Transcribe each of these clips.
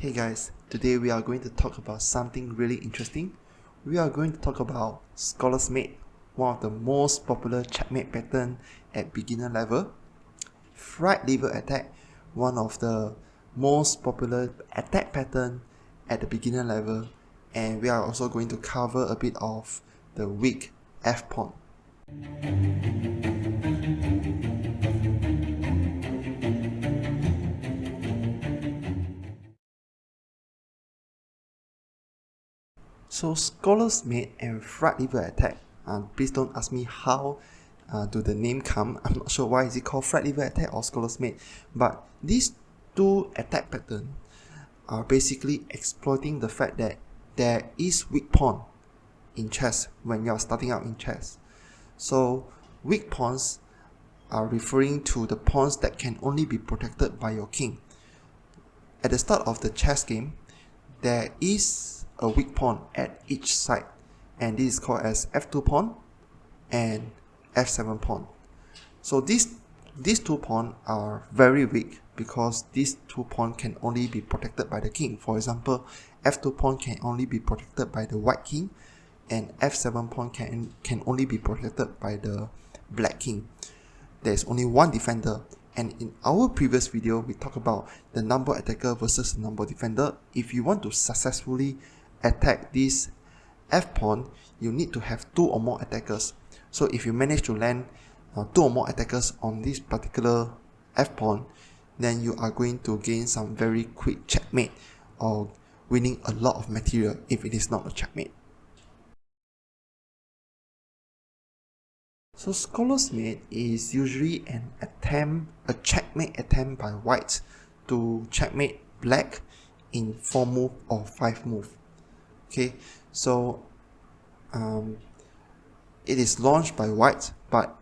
Hey guys, today we are going to talk about something really interesting. We are going to talk about Scholar's Mate, one of the most popular checkmate pattern at beginner level. Fried liver attack, one of the most popular attack pattern at the beginner level. And we are also going to cover a bit of the weak F pawn. So Scholar's Mate and Fried Liver Attack, please don't ask me how do the name come. I'm not sure why is it called Fried Liver Attack or Scholar's Mate, but these two attack patterns are basically exploiting the fact that there is weak pawn in chess when you're starting out in chess. So weak pawns are referring to the pawns that can only be protected by your king. At the start of the chess game, there is a weak pawn at each side, and this is called as f2 pawn and f7 pawn. So these two pawns are very weak because these two pawns can only be protected by the king. For example, f2 pawn can only be protected by the white king, and f7 pawn can only be protected by the black king. There is only one defender. And in our previous video, we talked about the number attacker versus the number defender. If you want to successfully attack this F pawn, you need to have two or more attackers. So if you manage to land two or more attackers on this particular F pawn, then you are going to gain some very quick checkmate or winning a lot of material if it is not a checkmate. So Scholar's Mate is usually a checkmate attempt by white to checkmate black in 4 move or 5 move. Okay, so it is launched by white, but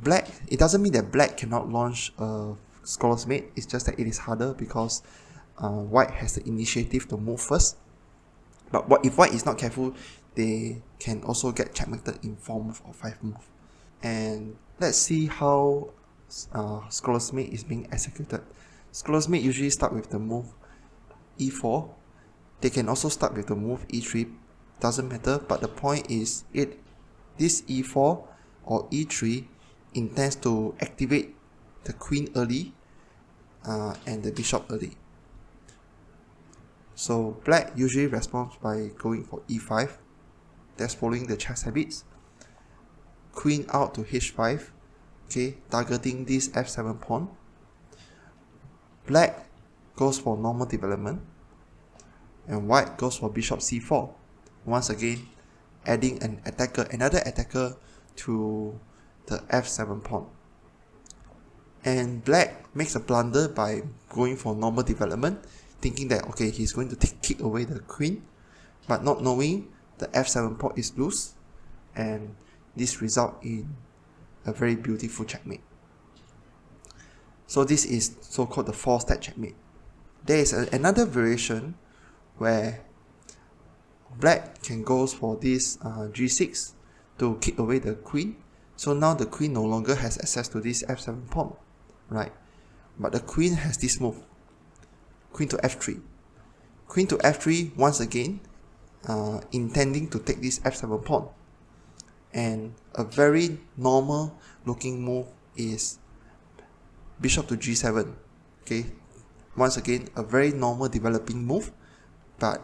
black, it doesn't mean that black cannot launch a Scholar's Mate. It's just that it is harder because white has the initiative to move first. But if white is not careful, they can also get checkmated in 4 move or 5 move. And let's see how Scholar's Mate is being executed. Scholar's Mate usually start with the move e4. They can also start with the move e3, doesn't matter, but the point is this e4 or e3 intends to activate the queen early and the bishop early. So black usually responds by going for e5, that's following the chess habits. Queen out to h5, okay, targeting this f7 pawn. Black goes for normal development, and white goes for bishop c4. Once again, adding another attacker to the f7 pawn. And black makes a blunder by going for normal development, thinking that okay, he's going to kick away the queen, but not knowing the f7 pawn is loose, and this results in a very beautiful checkmate. So this is so-called the 4-step checkmate. There is another variation where black can go for this g6 to kick away the queen. So now the queen no longer has access to this f7 pawn, right? But the queen has this move, queen to f3. Queen to f3 once again, intending to take this f7 pawn. And a very normal looking move is bishop to g7. Okay, once again a very normal developing move, but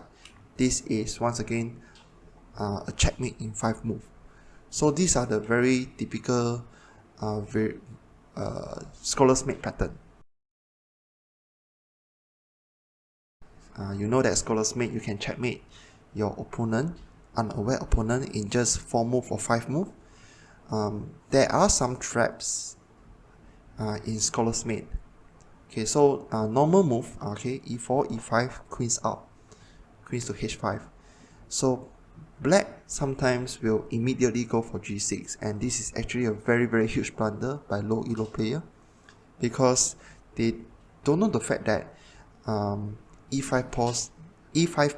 this is once again a checkmate in 5 move. So these are the very typical Scholar's Mate pattern. You know that Scholar's Mate, you can checkmate your opponent, unaware opponent, in just 4 move or 5 move. There are some traps in Scholar's Mate. Okay, so normal move, okay, e4, e5, queens out, queens to h5. So black sometimes will immediately go for g6, and this is actually a very huge blunder by low elo player, because they don't know the fact that e5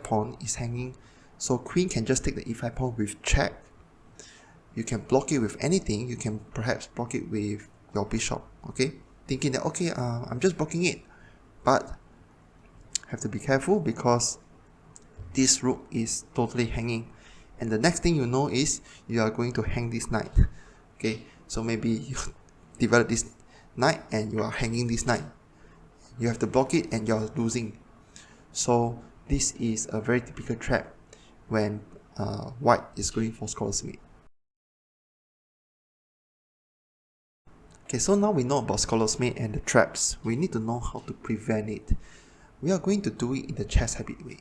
pawn is hanging, so queen can just take the e5 pawn with check. You can block it with anything. You can perhaps block it with your bishop, okay, thinking that okay, I'm just blocking it. But have to be careful because this rook is totally hanging, and the next thing you know is you are going to hang this knight. Okay, so maybe you develop this knight and you are hanging this knight. You have to block it and you are losing. So this is a very typical trap when white is going for scholar's mate. Okay, so now we know about scholar's mate and the traps. We need to know how to prevent it. We are going to do it in the chess habit way.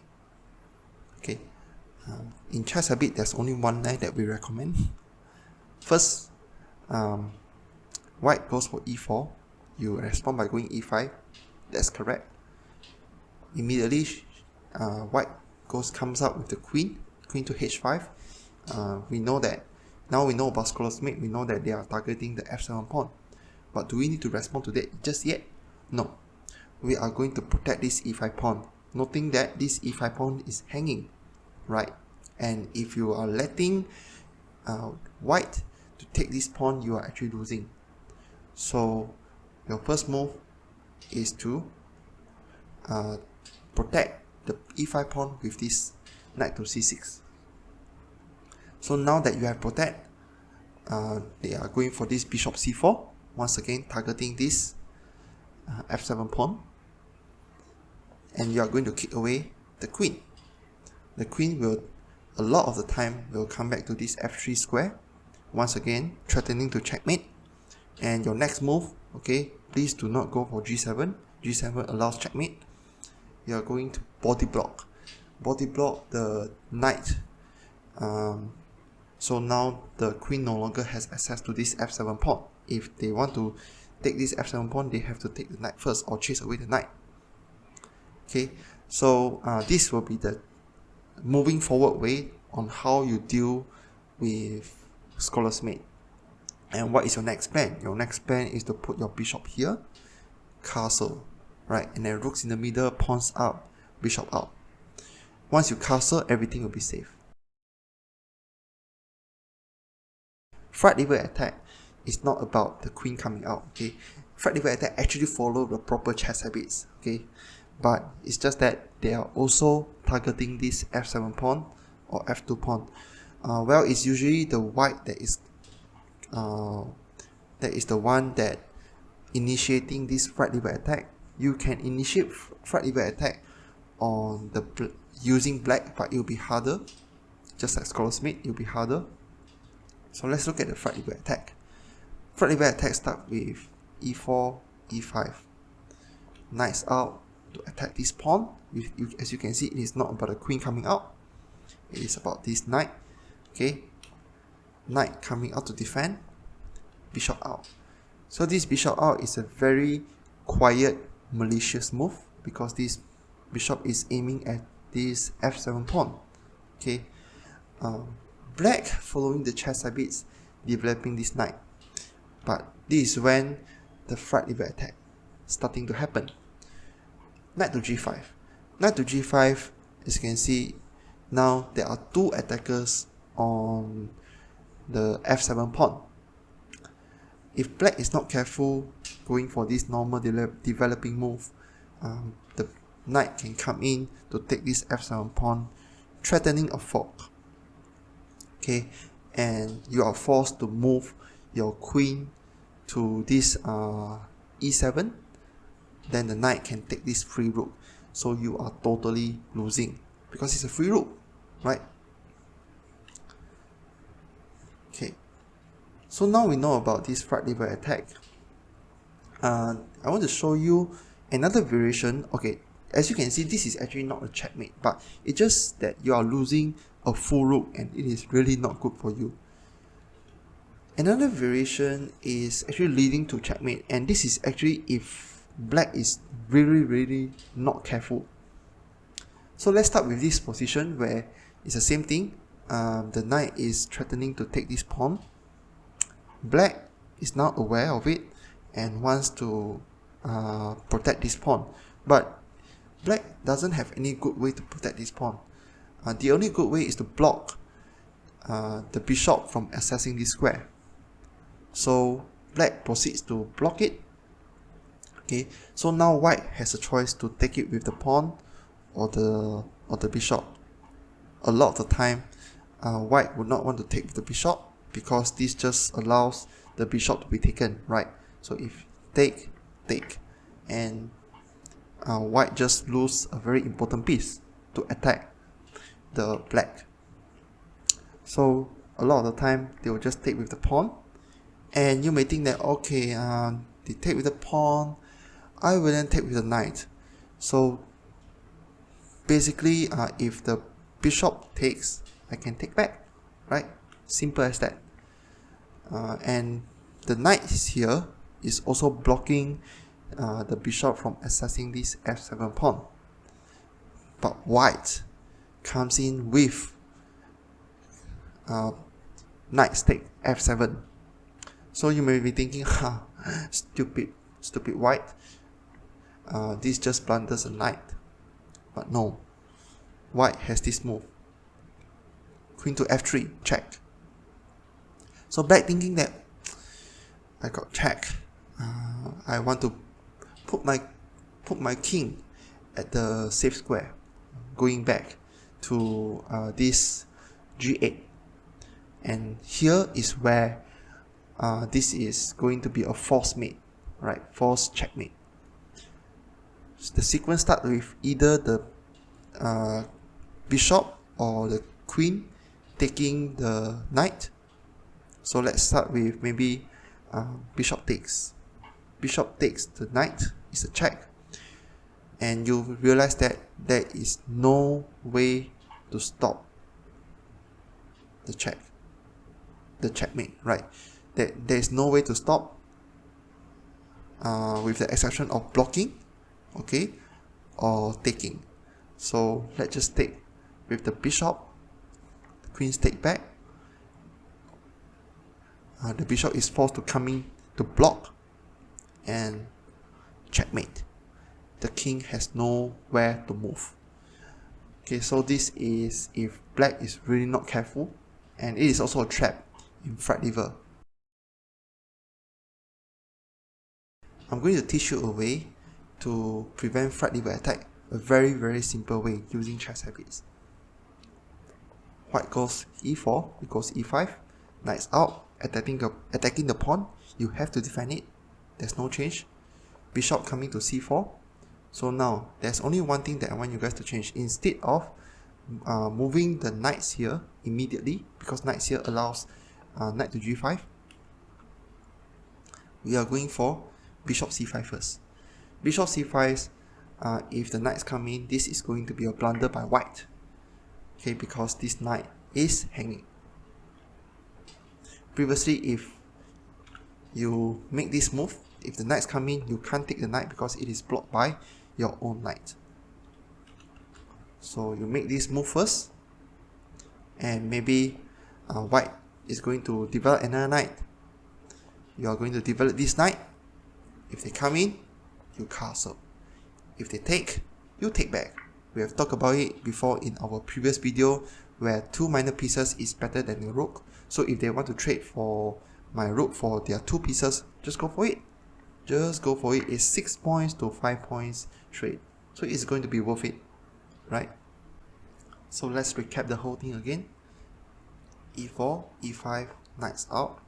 Okay, in chess habit, there's only one line that we recommend. First, white goes for e4. You respond by going e5. That's correct. Immediately, white comes out with the queen to h5. We know that now we know about scholar's mate. We know that they are targeting the f7 pawn. But do we need to respond to that just yet? No. We are going to protect this e5 pawn, noting that this e5 pawn is hanging, right? And if you are letting white to take this pawn, you are actually losing. So your first move is to protect the e5 pawn with this knight to c6. So now that you have protect, they are going for this bishop c4, once again targeting this f7 pawn, and you are going to kick away the queen. The queen will, a lot of the time, will come back to this f3 square, once again threatening to checkmate. And your next move, okay, please do not go for g7. G7 allows checkmate. You are going to body block the knight. So now the queen no longer has access to this f7 pawn. If they want to take this f7 pawn, they have to take the knight first or chase away the knight. Okay, so this will be the moving forward way on how you deal with scholar's mate. And what is your next plan? Your next plan is to put your bishop here, castle, right? And then rooks in the middle, pawns out, bishop out. Once you castle, everything will be safe. Fried liver attack is not about the queen coming out, okay? Fried liver attack actually follow the proper chess habits, okay? But it's just that they are also targeting this f7 pawn or f2 pawn. Well, it's usually the white that is the one that initiating this fried liver attack. You can initiate fried liver attack on the using black, but it will be harder. Just like scholar's mate, it will be harder. So let's look at the fried liver attack. Fried liver attack starts with e4, e5. Knights out to attack this pawn. As you can see, it is not about the queen coming out. It is about this knight. Okay, knight coming out to defend. Bishop out. So this bishop out is a very quiet, malicious move because this bishop is aiming at this f7 pawn. Okay, black following the chess habits, developing this knight. But this is when the fried liver attack starting to happen. Knight to g5. Knight to g5, as you can see, now there are two attackers on the f7 pawn. If black is not careful going for this normal developing move, the knight can come in to take this f7 pawn, threatening a fork. Okay, and you are forced to move your queen to this e7. Then the knight can take this free rook. So you are totally losing because it's a free rook, right? Okay. So now we know about this fried liver attack. I want to show you another variation. Okay, as you can see, this is actually not a checkmate, but it's just that you are losing a full rook and it is really not good for you. Another variation is actually leading to checkmate, and this is actually if black is really not careful. So let's start with this position where it's the same thing. The knight is threatening to take this pawn. Black is now aware of it and wants to protect this pawn, but black doesn't have any good way to protect this pawn. The only good way is to block the bishop from accessing this square. So black proceeds to block it. Okay, so now white has a choice to take it with the pawn or the bishop. A lot of the time, white would not want to take with the bishop because this just allows the bishop to be taken, right? So if take, and white just lose a very important piece to attack the black. So a lot of the time they will just take with the pawn, and you may think that okay, they take with the pawn, I will then take with the knight. So basically, if the bishop takes, I can take back, right? Simple as that. And the knight here is also blocking the bishop from accessing this f7 pawn. But white comes in with knight take f7. So you may be thinking, stupid white. This just blunders a knight. But no, white has this move. Queen to f3, check. So black thinking that I got check. I want to put my king at the safe square, going back to this g8. And here is where this is going to be a false mate, right? False checkmate. So the sequence starts with either the bishop or the queen taking the knight. So let's start with maybe bishop takes. Bishop takes the knight is a check, and you realize that there is no way to stop the checkmate, right? There is no way to stop, with the exception of blocking, okay, or taking. So let's just take with the bishop. The queen's take back. The bishop is forced to come in to block, and checkmate. The king has nowhere to move. Okay, so this is if black is really not careful, and it is also a trap in fried liver. I'm going to teach you a way to prevent fried liver attack, a very, very simple way using chess habits. White goes e4, it goes e5, knight's out, attacking the pawn. You have to defend it, there's no change. Bishop coming to c4. So now there's only one thing that I want you guys to change. Instead of moving the knights here immediately, because knights here allows knight to g5, we are going for bishop c5 first. Bishop c5, if the knights come in, this is going to be a blunder by white, okay, because this knight is hanging. Previously, if you make this move, if the knights come in, you can't take the knight because it is blocked by your own knight. So you make this move first, and maybe white is going to develop another knight. You are going to develop this knight. If they come in, you castle. If they take, you take back. We have talked about it before in our previous video, where two minor pieces is better than the rook. So if they want to trade for my rook for their 2 pieces, just go for it. Just go for it. It's 6 points to 5 points trade. So it's going to be worth it, right? So let's recap the whole thing again. e4, e5, knights out,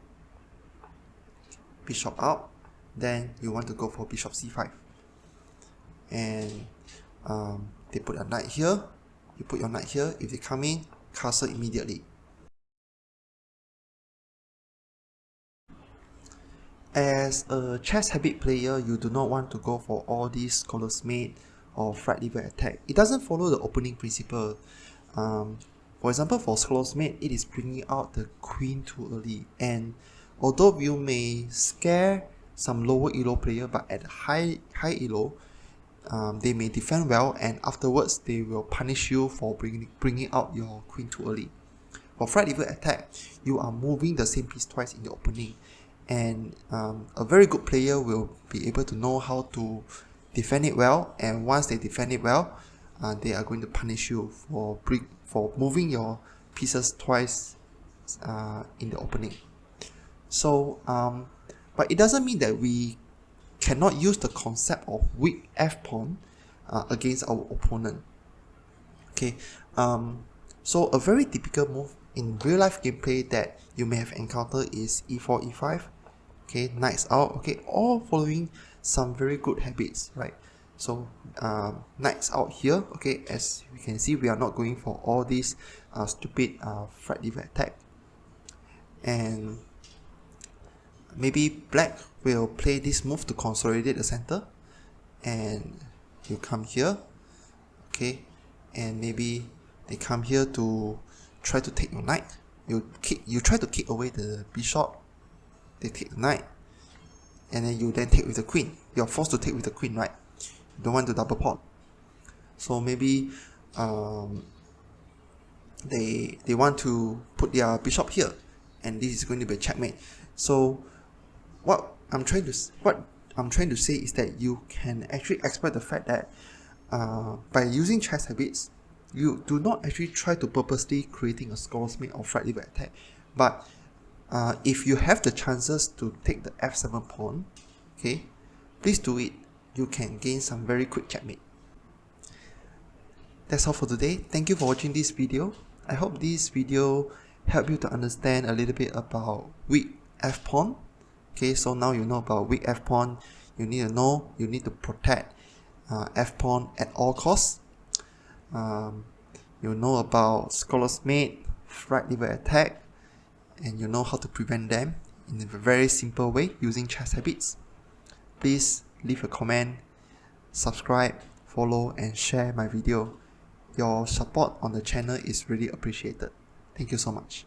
bishop out. Then you want to go for bishop c5. And they put a knight here. You put your knight here. If they come in, castle immediately. As a chess habit player, you do not want to go for all these scholar's mate or fried liver attack. It doesn't follow the opening principle. For example, for scholar's mate, it is bringing out the queen too early. And although you may scare some lower elo player, but at high elo, they may defend well, and afterwards they will punish you for bringing out your queen too early. For fried liver attack, you are moving the same piece twice in the opening, and a very good player will be able to know how to defend it well, and once they defend it well, they are going to punish you for moving your pieces twice in the opening. So but it doesn't mean that we cannot use the concept of weak f-pawn against our opponent. Okay, so a very typical move in real life gameplay that you may have encountered is e4, e5, okay, knights out, okay, all following some very good habits, right? So knights out here, okay, as you can see, we are not going for all these stupid flight lever attack. And maybe black will play this move to consolidate the center, and you come here, okay, and maybe they come here to try to take your knight. You try to kick away the bishop, they take the knight, and then you then take with the queen. You're forced to take with the queen, right? You don't want to double pawn. So maybe they want to put their bishop here, and this is going to be a checkmate. So what I'm trying to say is that you can actually exploit the fact that by using chess habits, you do not actually try to purposely creating a scholar's mate or flight lever attack, but if you have the chances to take the f7 pawn, okay, please do it. You can gain some very quick checkmate. That's all for today. Thank you for watching this video. I hope this video helped you to understand a little bit about weak f pawn. Okay, so now you know about weak f pawn. You need to know you need to protect f pawn at all costs. You know about scholar's mate, flight lever attack, and you know how to prevent them in a very simple way using chess habits. Please leave a comment, subscribe, follow, and share my video. Your support on the channel is really appreciated. Thank you so much.